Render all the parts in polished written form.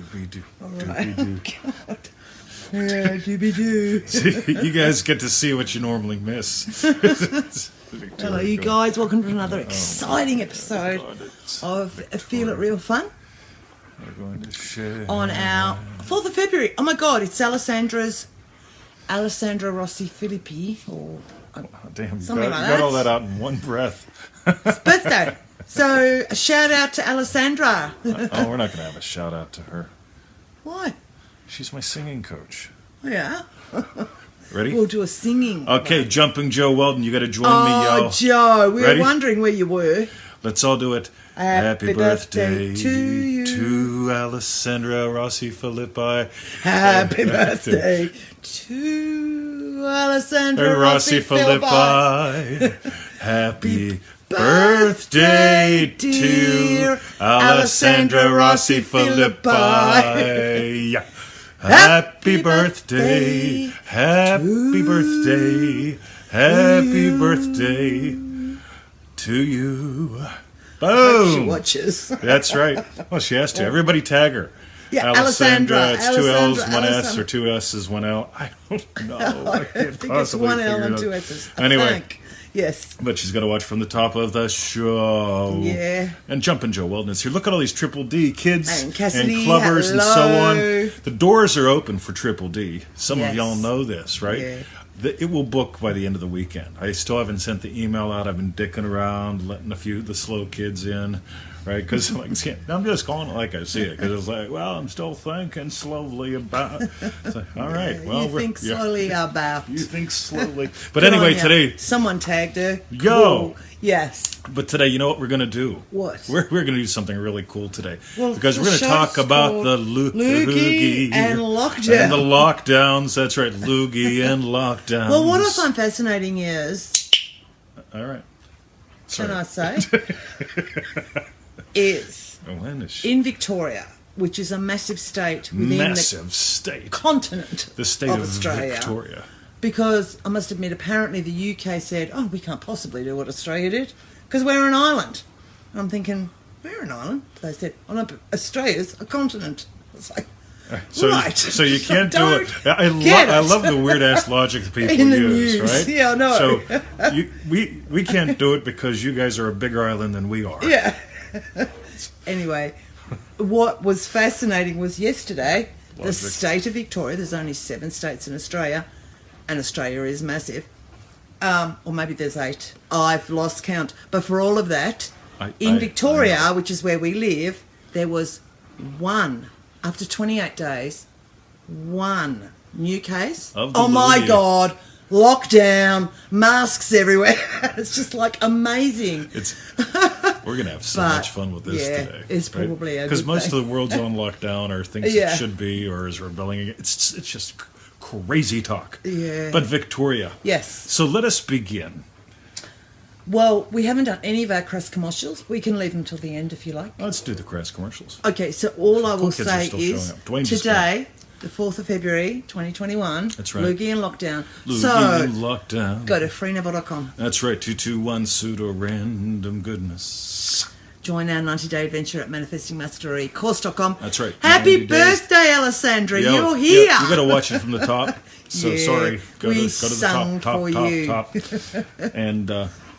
Doobie-doo. All right. Doobie-doo. God. Yeah, doobie-doo. See, you guys get to see what you normally miss. Hello, you guys. Welcome to another exciting episode of Feel It Real Fun. We're going to share on our 4th of February. Oh my God, it's Alessandra Rossi Filippi, or damn, something you like got that. all that out in one breath. It's birthday. So a shout out to Alessandra. Oh, we're not going to have a shout out to her. Why? She's my singing coach. Oh, yeah. Ready? We'll do a singing. Okay, one. Jumping Joe Weldon, you got to join me, yo. Oh, Joe, we Ready? were wondering where you were. Let's all do it. Happy birthday to you. To Alessandra Rossi Filippi. Happy birthday to Alessandra Rossi Filippi. Happy birthday, dear Alessandra Rossi Filippi. Happy birthday, happy birthday, happy birthday to you. Boom! She watches. That's right. Well, she has to. Everybody tag her. Yeah, Alessandra. It's two L's, Alessandra, one S, or two S's, one L. I don't know. I can't think it's possibly one L figure and it two out. S's. Anyway. Yes. But she's got to watch from the top of the show. Yeah. And Jumpin' Joe Weldon is here. Look at all these Triple D kids and Cassidy, clubbers and so hello. on. The doors are open for Triple D. Some Yes. of y'all know this, right? Yeah. It will book by the end of the weekend. I still haven't sent the email out. I've been dicking around, letting the slow kids in, right? Because I'm just calling it like I see it. Because it's like, well, I'm still thinking slowly about it. It's like, all right, well, you think slowly about. You think slowly. But Good anyway, on ya. today, someone tagged her. Yo. Cool. Yes. But today, you know what we're going to do? What? We're going to do something really cool today. Well, because we're going to the talk show's about called the Loogie and lockdown. And the lockdowns. That's right, Loogie and lockdowns. Well, what I find fascinating is, all right. Sorry. can I say, is in Victoria, which is a massive state within the continent the state of of Australia. Victoria. Because I must admit, apparently the UK said, oh, we can't possibly do what Australia did because we're an island. And I'm thinking, we're an island? They said, oh no, but Australia's a continent. It's like, so, right. So you can't do it. I it. love the weird ass logic that people In the use, news. right? Yeah, I know. So we can't do it because you guys are a bigger island than we are. Yeah. Anyway, what was fascinating was yesterday, the state of Victoria, there's only 7 states in Australia, and Australia is massive. Or maybe there's 8. I've lost count. But for all of that, in Victoria, which is where we live, there was after 28 days, 1 new case. Oh my God. Lockdown, masks everywhere. It's just like amazing. We're going to have so much fun with this today. It's probably because most of the world's on lockdown or thinks it should be or is rebelling. It's just crazy talk. Yeah. But Victoria. Yes. So let us begin. Well, we haven't done any of our crass commercials. We can leave them till the end if you like. Let's do the crass commercials. Okay, so all I will Kids are say still is showing up. today, the 4th of February, 2021. That's right. Loogie and lockdown. Loogie and lockdown. Go to freeneville.com. That's right. 221 pseudo random goodness. Join our 90-day adventure at manifestingmasterycourse.com. That's right. Happy birthday, Alessandra. You're here. Yeah, you got to watch it from the top. So sorry. Go to sung the top. And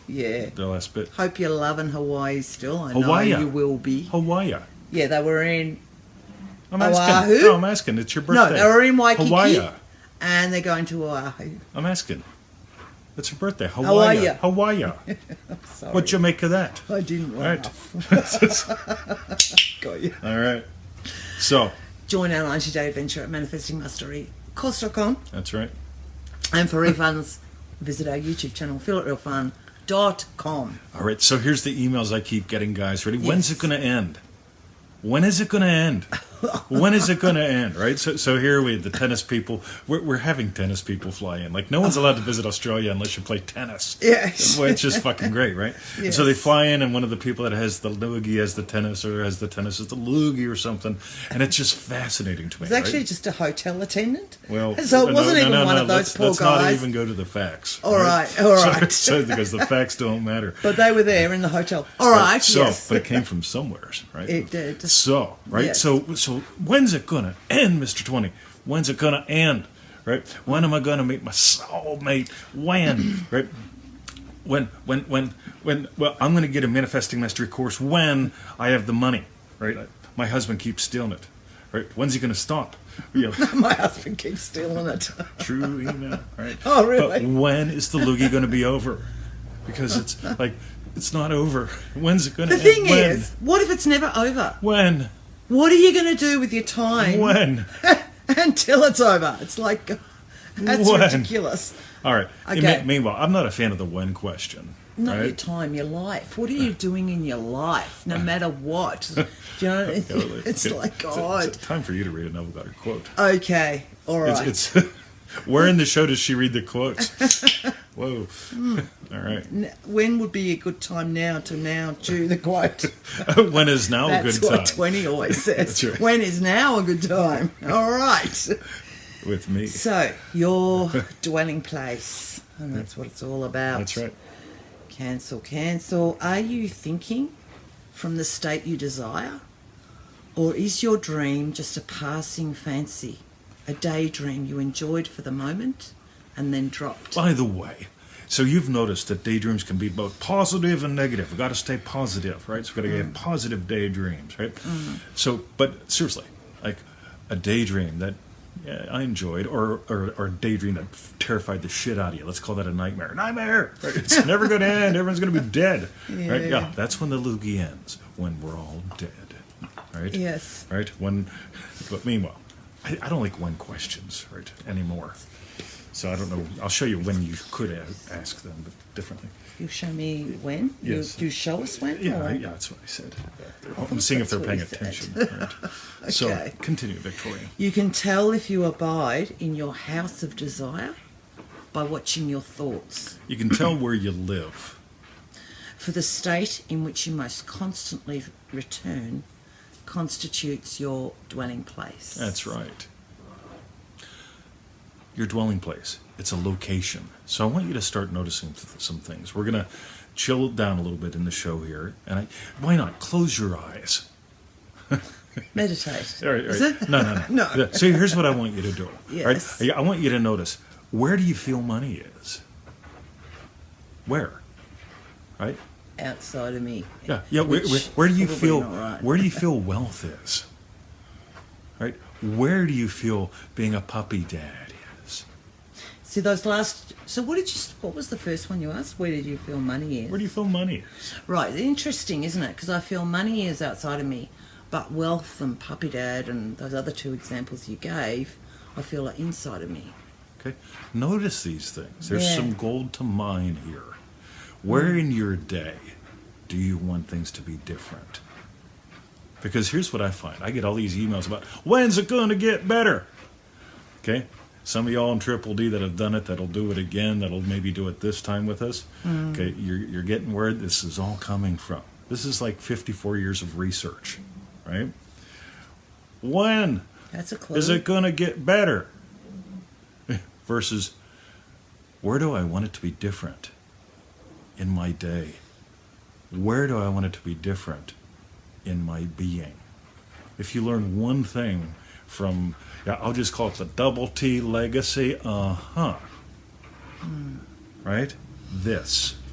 yeah. the last bit. Hope you're loving Hawaii still. I Hawaii. know you will be. Hawaii. Yeah, they were in I'm asking. Oahu? No, I'm asking. It's your birthday. No, they were in Waikiki. Hawaii. And they're going to Oahu. I'm asking. It's her birthday. Hawaii. Hawaii. I'm sorry. What'd you make of that? I didn't laugh. Got you. All right. So. Join our 90-day adventure at manifestingmasterycourse.com. That's right. And for refunds, visit our YouTube channel, feelitrealfun.com. All right. So here's the emails I keep getting, guys. Ready? Yes. When's it going to end? When is it going to end? When is it going to end, right? So here the tennis people, we're having tennis people fly in. Like, no one's allowed to visit Australia unless you play tennis. Yes. Which is fucking great, right? Yes. And so they fly in, and one of the people that has the loogie has the tennis, or has the tennis as the loogie or something. And it's just fascinating to me. It's actually just a hotel attendant. Well, so it wasn't even one of those poor let's guys. Not even go to the facts. All right. So because the facts don't matter. But they were there in the hotel. All right. So, yes. but it came from somewhere, right? It did. So, right. Yes. So So when's it gonna end, Mr. 20? When's it gonna end? Right? When am I gonna meet my soulmate? When? Right? When? Well, I'm gonna get a manifesting mastery course when I have the money. Right? My husband keeps stealing it. Right? When's he gonna stop? You know, My husband keeps stealing it. true email. Right? Oh, really? But when is the loogie gonna be over? Because it's like it's not over. When's it gonna The end? thing When? is, what if it's never over? When? What are you going to do with your time When? until it's over? It's like, that's When? ridiculous. All right. Okay. Meanwhile, I'm not a fan of the when question. Not right? your time, your life. What are you doing in your life, no matter what? Do you know? It's like, God. It's time for you to read a Neville Goddard quote. Okay, all right. It's where in the show does she read the quotes? Whoa. All right. When would be a good time now to do the quote? When is now a good That's time? what 20 always says. That's right. When is now a good time? All right. With me. So, your dwelling place, and that's what it's all about. That's right. Cancel. Are you thinking from the state you desire? Or is your dream just a passing fancy, a daydream you enjoyed for the moment and then dropped? By the way, so you've noticed that daydreams can be both positive and negative. We've got to stay positive, right? So we've got to get positive daydreams, right? So, but seriously, like a daydream that I enjoyed, or a daydream that terrified the shit out of you. Let's call that a nightmare. Nightmare! Right? It's never going to end. Everyone's going to be dead. Right? Yeah, that's when the loogie ends, when we're all dead. Right? Yes. Right? But meanwhile, I don't like when questions, right, anymore. So I don't know. I'll show you when you could ask them, but differently. You'll show me when? Yes. You show us when? Yeah, Or- yeah, that's what I said. I'm seeing if they're paying that's what he attention. said. Right? So Okay. continue, Victoria. You can tell if you abide in your house of desire by watching your thoughts. You can tell where you live. For the state in which you most constantly return constitutes your dwelling place. That's right. Your dwelling place. It's a location. So I want you to start noticing some things. We're going to chill it down a little bit in the show here. And why not? Close your eyes. Meditate. All right, Is it? No. No. So here's what I want you to do. Yes. Right? I want you to notice, where do you feel money is? Where? Right? Outside of me. Yeah. Where do you Probably feel? not right. Where do you feel wealth is? Right? Where do you feel being a puppy dad is? See those last. So what was the first one you asked? Where did you feel money is? Where do you feel money is? Right. Interesting, isn't it? Because I feel money is outside of me, but wealth and puppy dad and those other two examples you gave, I feel are inside of me. Okay. Notice these things. There's Yeah. some gold to mine here. Where in your day do you want things to be different? Because here's what I find. I get all these emails about, when's it going to get better? Okay? Some of y'all in Triple D that have done it, that'll do it again, that'll maybe do it this time with us. Okay, you're getting where this is all coming from. This is like 54 years of research, right? When That's a clue. is it going to get better? Versus, where do I want it to be different in my day? Where do I want it to be different in my being? If you learn one thing from, I'll just call it the double T legacy, right?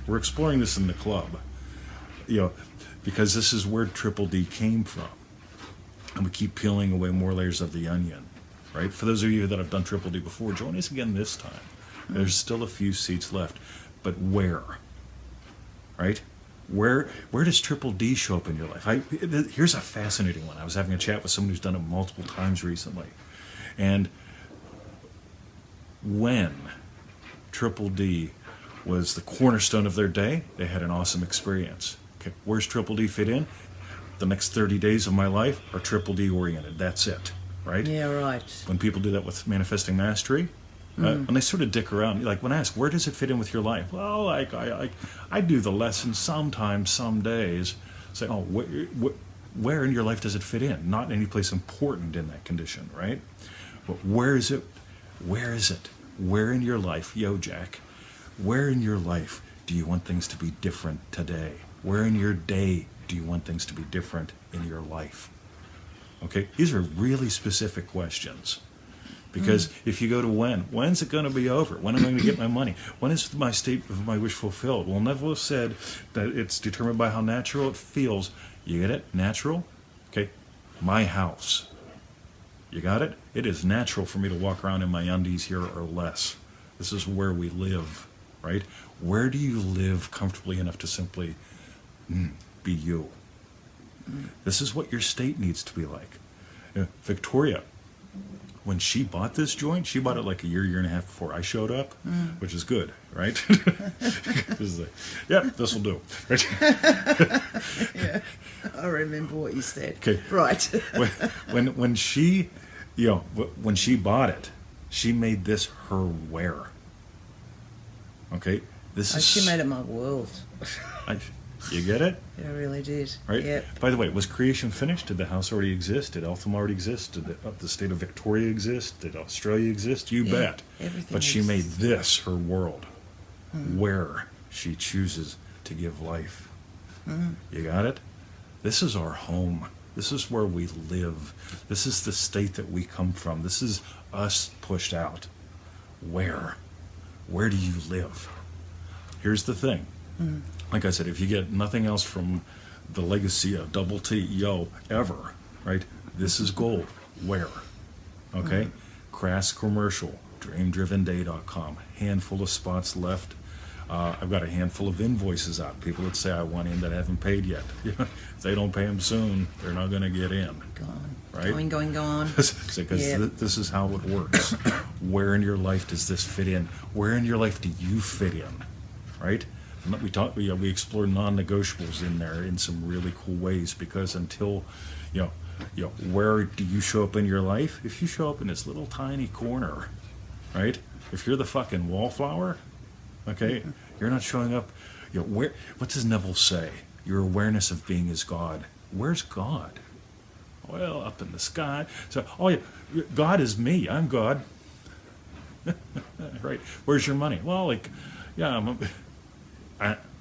We're exploring this in the club, because this is where Triple D came from. And we keep peeling away more layers of the onion, right? For those of you that have done Triple D before, join us again this time. There's still a few seats left, but where? Right? Where does Triple D show up in your life? Here's a fascinating one. I was having a chat with someone who's done it multiple times recently. And when Triple D was the cornerstone of their day, they had an awesome experience. Okay, where's Triple D fit in? The next 30 days of my life are Triple D oriented. That's it, right? Yeah, right. When people do that with Manifesting Mastery, when they sort of dick around, like when I ask, where does it fit in with your life? Well, like I do the lesson sometimes, some days. Say, oh, where in your life does it fit in? Not any place important in that condition, right? But where is it? Where is it? Where in your life, Jack, where in your life do you want things to be different today? Where in your day do you want things to be different in your life? Okay, these are really specific questions. Because if you go to when's it going to be over? When am I going to get my money? When is my state of my wish fulfilled? Well, Neville said that it's determined by how natural it feels. You get it? Natural? Okay, my house. You got it? It is natural for me to walk around in my undies here or less. This is where we live, right? Where do you live comfortably enough to simply be you? This is what your state needs to be like. Victoria, when she bought this joint, she bought it like a year and a half before I showed up, which is good, right? Like, yep, this will do. Right? Yeah, I remember what you said. Okay, right. when she, when she bought it, she made this her wear. Okay, She made it my world. You get it? I really did. Right? Yep. By the way, was creation finished? Did the house already exist? Did Eltham already exist? Did the state of Victoria exist? Did Australia exist? You bet. Everything But she made exists. this her world, where she chooses to give life. You got it? This is our home. This is where we live. This is the state that we come from. This is us pushed out. Where? Where do you live? Here's the thing. Like I said, if you get nothing else from the legacy of Double T, ever, right? This is gold. Where? Okay? Crass commercial, dreamdrivenday.com. Handful of spots left. I've got a handful of invoices out. People that say I want in that haven't paid yet. If they don't pay them soon, they're not going to get in. Gone. Right? Going. Because this is how it works. Where in your life does this fit in? Where in your life do you fit in? Right? We explore non-negotiables in there in some really cool ways, because until, where do you show up in your life? If you show up in this little tiny corner, right? If you're the fucking wallflower, okay, you're not showing up. What does Neville say? Your awareness of being is God. Where's God? Well, up in the sky. So, God is me. I'm God. Right? Where's your money? Well,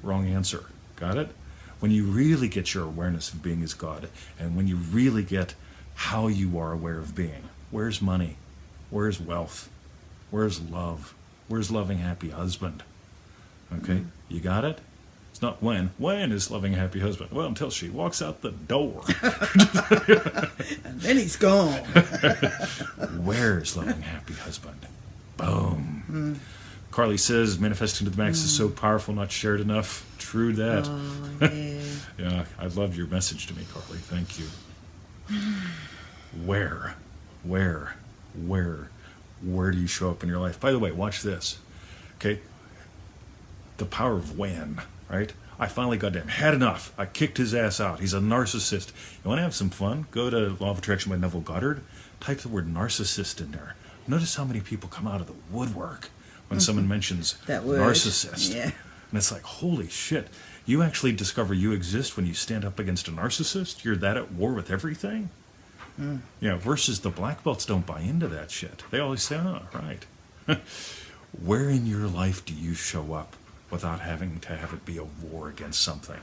wrong answer. Got it? When you really get your awareness of being as God, and when you really get how you are aware of being, where's money? Where's wealth? Where's love? Where's loving, happy husband? Okay? You got it? It's not when. When is loving, happy husband? Well, until she walks out the door. And then he's gone. Where's loving, happy husband? Boom. Carly says, manifesting to the max is so powerful, not shared enough. True that. Oh, yeah. Yeah, I loved your message to me, Carly. Thank you. Where do you show up in your life? By the way, watch this. Okay? The power of when, right? I finally had enough. I kicked his ass out. He's a narcissist. You want to have some fun? Go to Law of Attraction by Neville Goddard. Type the word narcissist in there. Notice how many people come out of the woodwork when someone mentions that word. Narcissist. Yeah. And it's like, holy shit. You actually discover you exist when you stand up against a narcissist? You're that at war with everything? Versus the black belts don't buy into that shit. They always say, oh, right. Where in your life do you show up without having to have it be a war against something?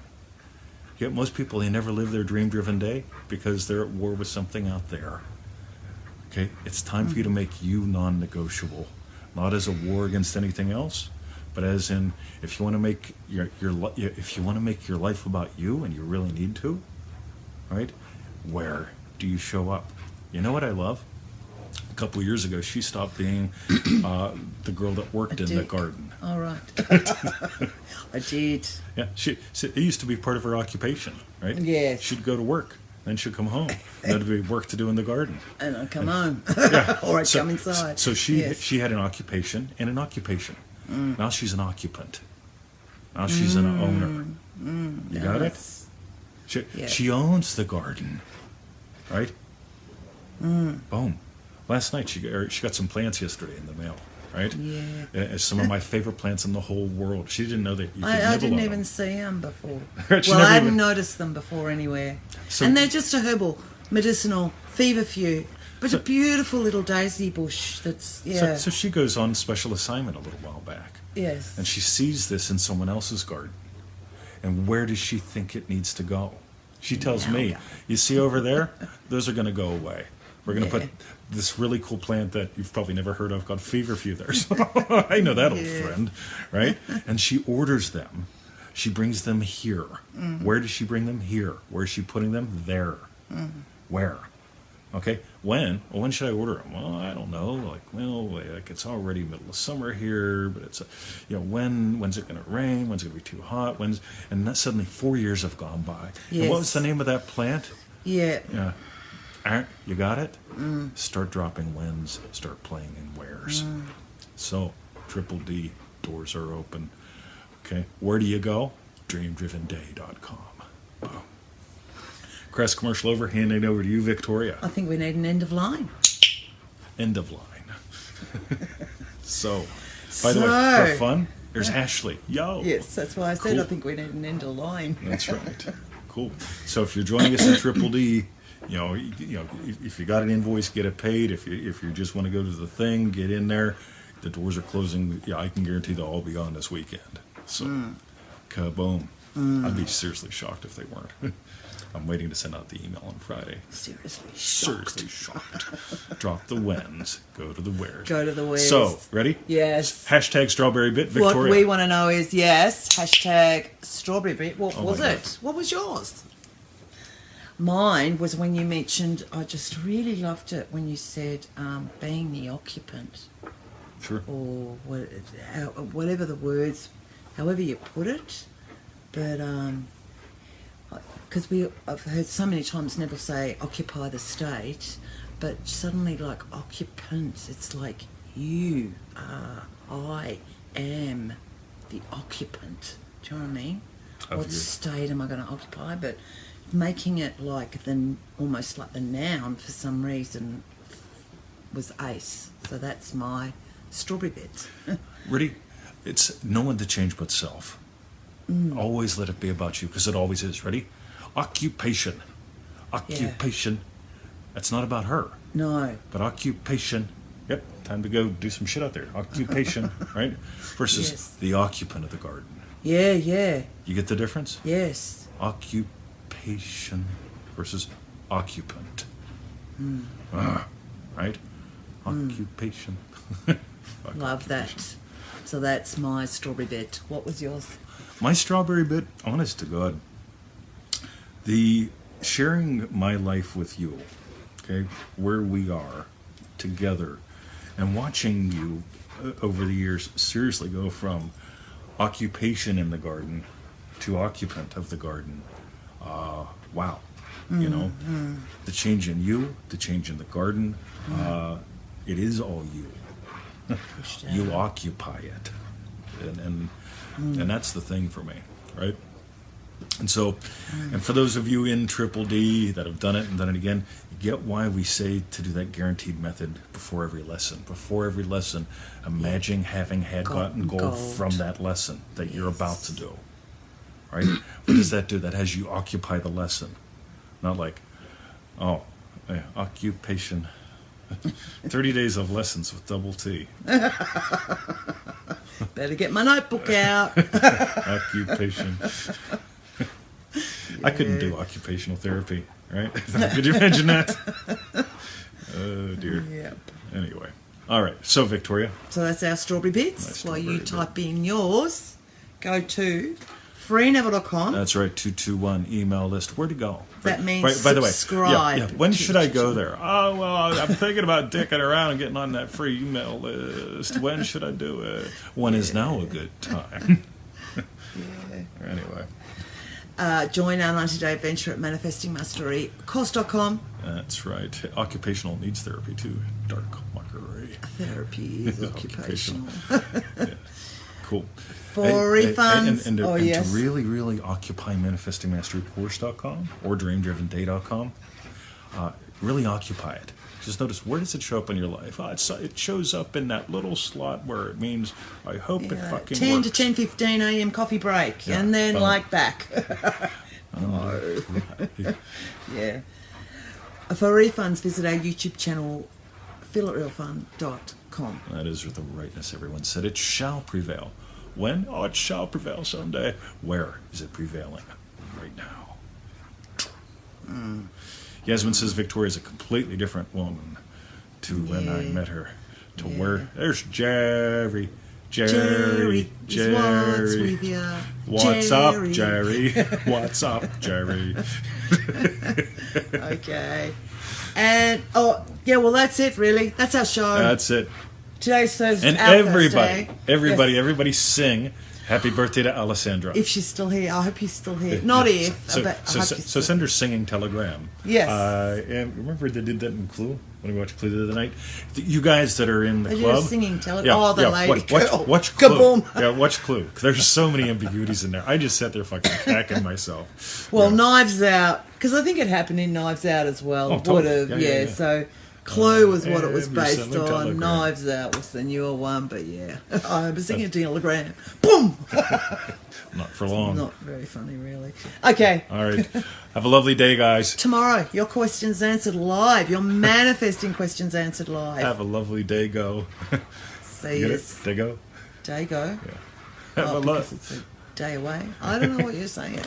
Yet most people, they never live their dream-driven day because they're at war with something out there. Okay? It's time for you to make you non-negotiable. Not as a war against anything else, but as in, if you want to make your life about you, and you really need to, right? Where do you show up? You know what I love? A couple of years ago, she stopped being the girl that worked in the garden. All right. I did. Yeah, it used to be part of her occupation, right? Yes. She'd go to work, then she'd come home. There'd be work to do in the garden. And I'd come home. Yeah. Or I'd come inside. So she had an occupation and an occupation. Now she's an occupant. Now she's an owner. You got it? She owns the garden, right? Boom. Last night she got some plants yesterday in the mail, right? Yeah. Some of my favorite plants in the whole world. She didn't know that you could nibble I didn't on even them. see them before. She Well, never I hadn't even- noticed them before anywhere. So- And they're just a herbal, medicinal, feverfew, but a beautiful little daisy bush that's, So she goes on special assignment a little while back. Yes. And she sees this in someone else's garden. And where does she think it needs to go? She tells Now me, go. you see over there, those are going to go away. We're going to Yeah. put this really cool plant that you've probably never heard of called feverfew there. So I know that old friend, right? And she orders them. She brings them here. Where does she bring them? Here. Where is she putting them? There. Where? Okay. When? Well, when should I order them? Well, I don't know. Like it's already middle of summer here, but it's, when's it going to rain? When's it going to be too hot? And then suddenly 4 years have gone by. Yes. And what was the name of that plant? Yeah. Yeah. You got it? Start dropping whens, start playing in wheres. So, Triple D, doors are open. Okay, where do you go? DreamDrivenDay.com. Boom. Crest commercial over, handing it over to you, Victoria. I think we need an end of line. End of line. So, by the way, for fun, there's Ashley. Yo. Yes, that's why I said Cool. I think we need an end of line. That's right. Cool. So if you're joining us in Triple D, if you got an invoice, get it paid. If you just want to go to the thing, get in there. The doors are closing. Yeah, I can guarantee they'll all be gone this weekend. So, kaboom. I'd be seriously shocked if they weren't. I'm waiting to send out the email on Friday. Seriously shocked. Seriously shocked. Drop the whens, go to the wheres. Go to the wheres. So, ready? Yes. Hashtag strawberry bit, Victoria. What we want to know is, yes, hashtag strawberry bit. What Oh was my it? What was yours? Mine was when you mentioned, I just really loved it when you said being the occupant, Sure. or whatever the words, however you put it. But because I've heard so many times Neville say occupy the state, but suddenly like occupants, it's like you are, I am the occupant. Do you know what I mean? Of What you. state am I going to occupy? But making it like almost like the noun for some reason was ace. So that's my strawberry bit. Ready? It's no one to change but self. Always let it be about you, because it always is. Ready? Occupation. Occupation. That's not about her. No. But occupation. Yep, time to go do some shit out there. Occupation, right? Versus Yes. the occupant of the garden. Yeah, yeah. You get the difference? Yes. Occupation versus occupant. Right? Occupation. Love that. So that's my strawberry bit. What was yours? My strawberry bit, honest to God, the sharing my life with you, okay, where we are together, and watching you over the years seriously go from occupation in the garden to occupant of the garden. Wow. You know, the change in you, the change in the garden, it is all you. You occupy it. And that's the thing for me, right? And so, and for those of you in Triple D that have done it and done it again, you get why we say to do that guaranteed method before every lesson. Before every lesson, imagine having gotten gold from that lesson that you're about to do. Right? What does that do? That has you occupy the lesson. Not like, occupation. 30 days of lessons with double T. Better get my notebook out. Occupation. I couldn't do occupational therapy, right? Could you imagine that? Oh, dear. Yep. Anyway. All right. So, Victoria. So that's our strawberry bits. My While strawberry you bit. type in yours, go to freeneville.com. That's right. 221 email list. Where to go? That means by the way, subscribe. when should I go there? Oh, well, I'm thinking about dicking around and getting on that free email list. When should I do it? When is now a good time? Anyway. Join our 90-day adventure at manifestingmasterycourse.com. That's right. Occupational needs therapy too. Dark mockery. Therapy is occupational. Yeah. Cool. For refunds. And Oh, to yes. really, really occupy manifestingmasterycourse.com or dreamdrivenday.com, really occupy it. Just notice, where does it show up in your life? It shows up in that little slot where it means, I hope it fucking 10 works. to 10:15 a.m. coffee break, Yeah. and then Boom. like back. Yeah. For refunds, visit our YouTube channel, feelitrealfun.com. That is with the rightness everyone said. It shall prevail. When? Oh, it shall prevail someday. Where is it prevailing? Right now. Yasmin says Victoria's a completely different woman to when I met her. To where there's Jerry. Jerry, what's with ya? What's up, Jerry? What's up, Jerry? Okay. And, well, that's it, really. That's our show. That's it. Today's Thursday. And everybody sing happy birthday to Alessandra. If she's still here. I hope he's still here. Not if. So send her singing telegram. Yes. And remember they did that in Clue? When we watched Clue the other night? You guys that are in the club. Singing telegram. The lady girl. Watch Clue. Kaboom. Yeah, watch Clue. There's so many ambiguities in there. I just sat there fucking cracking myself. Well, Knives Out, because I think it happened in Knives Out as well. Oh, totally. Would have, Yeah. So Clue was what it was based on. Telegram. Knives Out was the newer one, but I was singing a telegram. Boom! Not for long. Not very funny, really. Okay. All right. Have a lovely day, guys. Tomorrow, your questions answered live. Your manifesting questions answered live. Have a lovely day, go. See Get you. it? Day go? Day go. Yeah. Have a Because it's a day away. I don't know what you're saying.